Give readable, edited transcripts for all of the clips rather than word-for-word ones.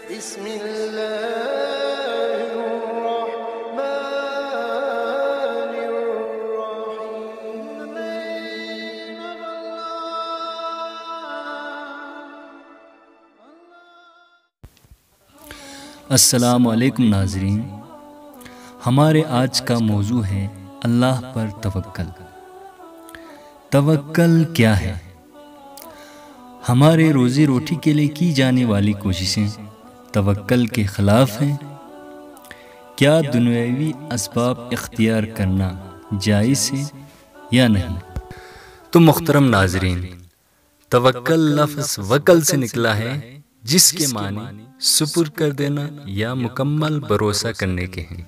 بسم الله الرحمن الرحيم. السلام علیکم ناظرین، ہمارے آج کا موضوع ہے اللہ پر توکل۔ توکل کیا ہے؟ ہمارے روزی روٹی کے لیے کی جانے والی کوششیں توکل کے خلاف ہیں۔ کیا دنیاوی اسباب اختیار کرنا جائز ہے یا نہیں؟ تو محترم ناظرین، توکل لفظ وکل سے نکلا ہے، جس کے معنی سپر کر دینا یا مکمل بھروسہ کرنے کے ہیں۔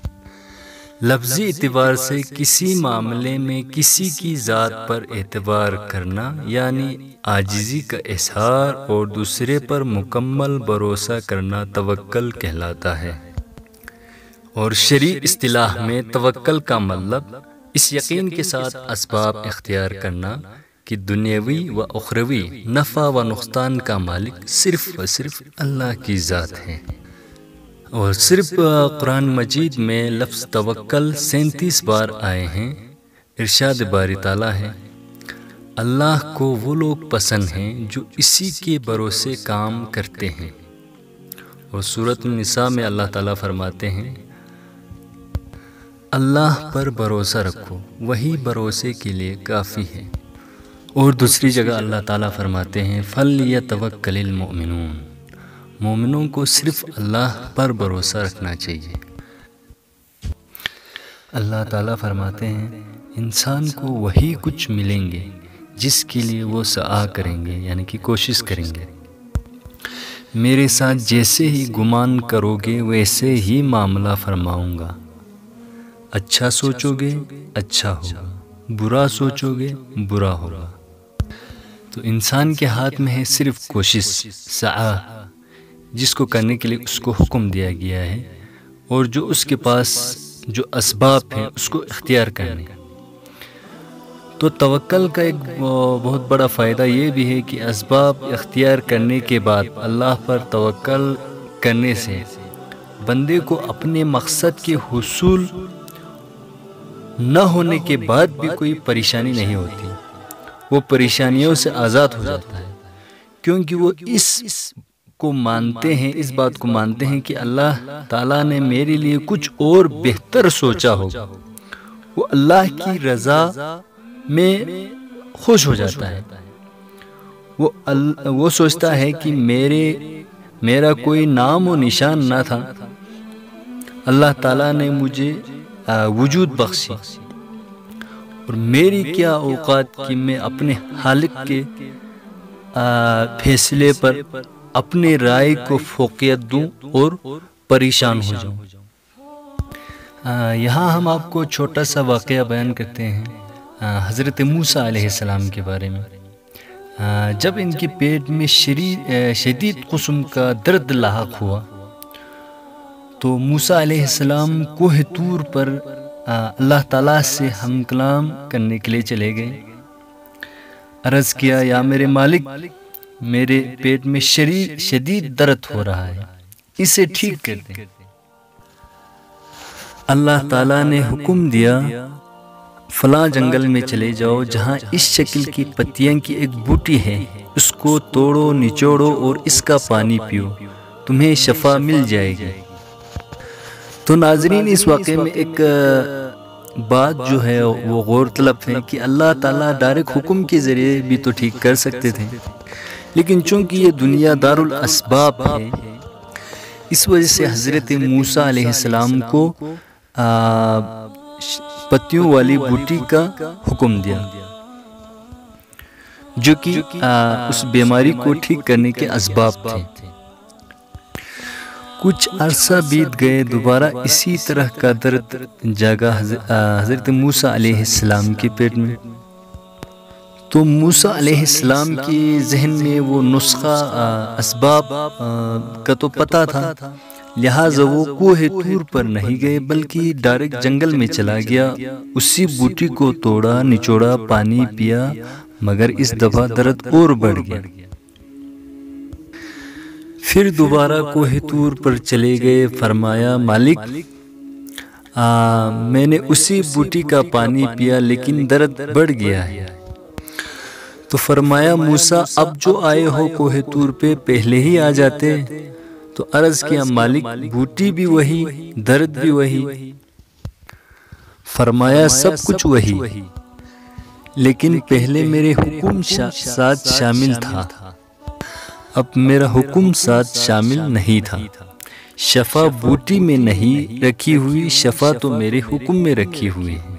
لفظی اعتبار سے کسی معاملے میں کسی کی ذات پر اعتبار کرنا یعنی عاجزی کا اظہار اور دوسرے پر مکمل بھروسہ کرنا توکل کہلاتا ہے۔ اور شرعی اصطلاح میں توکل کا مطلب اس یقین کے ساتھ اسباب اختیار کرنا کہ دنیاوی و اخروی نفع و نقصان کا مالک صرف و صرف اللہ کی ذات ہے۔ اور صرف قرآن مجید میں لفظ توکل 37 بار آئے ہیں۔ ارشاد باری تعالیٰ ہے، اللہ کو وہ لوگ پسند ہیں جو اسی کے بھروسے کام کرتے ہیں۔ اور سورۃ النساء میں اللہ تعالیٰ فرماتے ہیں، اللہ پر بھروسہ رکھو، وہی بھروسے کے لیے کافی ہے۔ اور دوسری جگہ اللہ تعالیٰ فرماتے ہیں، فَلْيَتَوَكَّلِ الْمُؤْمِنُونَ، مومنوں کو صرف اللہ پر بھروسہ رکھنا چاہیے۔ اللہ تعالیٰ فرماتے ہیں، انسان کو وہی کچھ ملیں گے جس کے لیے وہ سعی کریں گے، یعنی کہ کوشش کریں گے۔ میرے ساتھ جیسے ہی گمان کرو گے ویسے ہی معاملہ فرماؤں گا۔ اچھا سوچو گے اچھا ہوگا، برا سوچو گے برا ہوگا۔ تو انسان کے ہاتھ میں ہے صرف کوشش، سعی، جس کو کرنے کے لیے اس کو حکم دیا گیا ہے، اور جو اس کے پاس جو اسباب ہیں اس کو اختیار کرنے۔ تو توکل کا ایک بہت بڑا فائدہ یہ بھی ہے کہ اسباب اختیار کرنے کے بعد اللہ پر توکل کرنے سے بندے کو اپنے مقصد کے حصول نہ ہونے کے بعد بھی کوئی پریشانی نہیں ہوتی، وہ پریشانیوں سے آزاد ہو جاتا ہے، کیونکہ وہ اس کو مانتے ہیں، اس بات کو مانتے ہیں کہ اللہ تعالیٰ نے میرے لیے کچھ اور بہتر سوچا ہوگا۔ وہ اللہ کی رضا میں خوش ہو جاتا ہے۔ وہ سوچتا ہے کہ میرا کوئی نام و نشان نہ تھا، اللہ تعالیٰ نے مجھے وجود بخشی، اور میری کیا اوقات کہ میں اپنے خالق کے فیصلے پر اپنے رائے کو فوقیت دوں اور پریشان ہو جاؤں۔ یہاں ہم آپ کو چھوٹا سا واقعہ بیان کرتے ہیں حضرت موسیٰ علیہ السلام کے بارے میں۔ جب ان کے پیٹ میں شدید قسم کا درد لاحق ہوا تو موسیٰ علیہ السلام کوہ طور پر اللہ تعالیٰ سے ہم کلام کرنے کے لیے چلے گئے۔ عرض کیا، یا میرے مالک، میرے پیٹ میں شدید درد ہو رہا ہے، اسے ٹھیک کر دیں۔ اللہ تعالیٰ نے حکم دیا، فلاں جنگل میں چلے جاؤ جہاں اس شکل کی پتیاں کی ایک بوٹی ہے، اس کو توڑو نچوڑو اور اس کا پانی پیو، تمہیں شفا مل جائے گی۔ تو ناظرین، اس واقعے میں ایک بات جو ہے وہ غور طلب ہے کہ اللہ تعالیٰ ڈائریکٹ حکم کے ذریعے بھی تو ٹھیک کر سکتے تھے، لیکن چونکہ یہ دنیا دار الاسباب ہے، اس وجہ سے حضرت موسیٰ علیہ السلام کو پتیوں والی بوٹی کا حکم دیا، جو کہ اس بیماری کو ٹھیک کرنے کے اسباب تھے۔ کچھ عرصہ بیت گئے، دوبارہ اسی طرح کا درد جاگا حضرت موسیٰ علیہ السلام کے پیٹ میں۔ تو موسیٰ علیہ السلام کے ذہن میں وہ نسخہ اسباب کا تو پتہ تھا، لہٰذا وہ کوہ طور پر نہیں گئے بلکہ ڈائریکٹ جنگل میں چلا گیا، اسی بوٹی کو توڑا نچوڑا، پانی پیا، مگر اس دفعہ درد اور بڑھ گیا۔ پھر دوبارہ کوہ طور پر چلے گئے۔ فرمایا مالک میں نے اسی بوٹی کا پانی پیا لیکن درد بڑھ گیا ہے۔ تو فرمایا موسیٰ اب جو آئے ہو کوہ طور پہ پہلے ہی آ جاتے۔ تو عرض کیا مالک بوٹی بھی وہی، درد بھی وہی۔ فرمایا سب کچھ وہی، لیکن پہلے میرے حکم ساتھ شامل تھا، اب میرا حکم ساتھ شامل نہیں تھا۔ شفا بوٹی میں نہیں رکھی ہوئی، شفا تو میرے حکم میں رکھی ہوئی ہے۔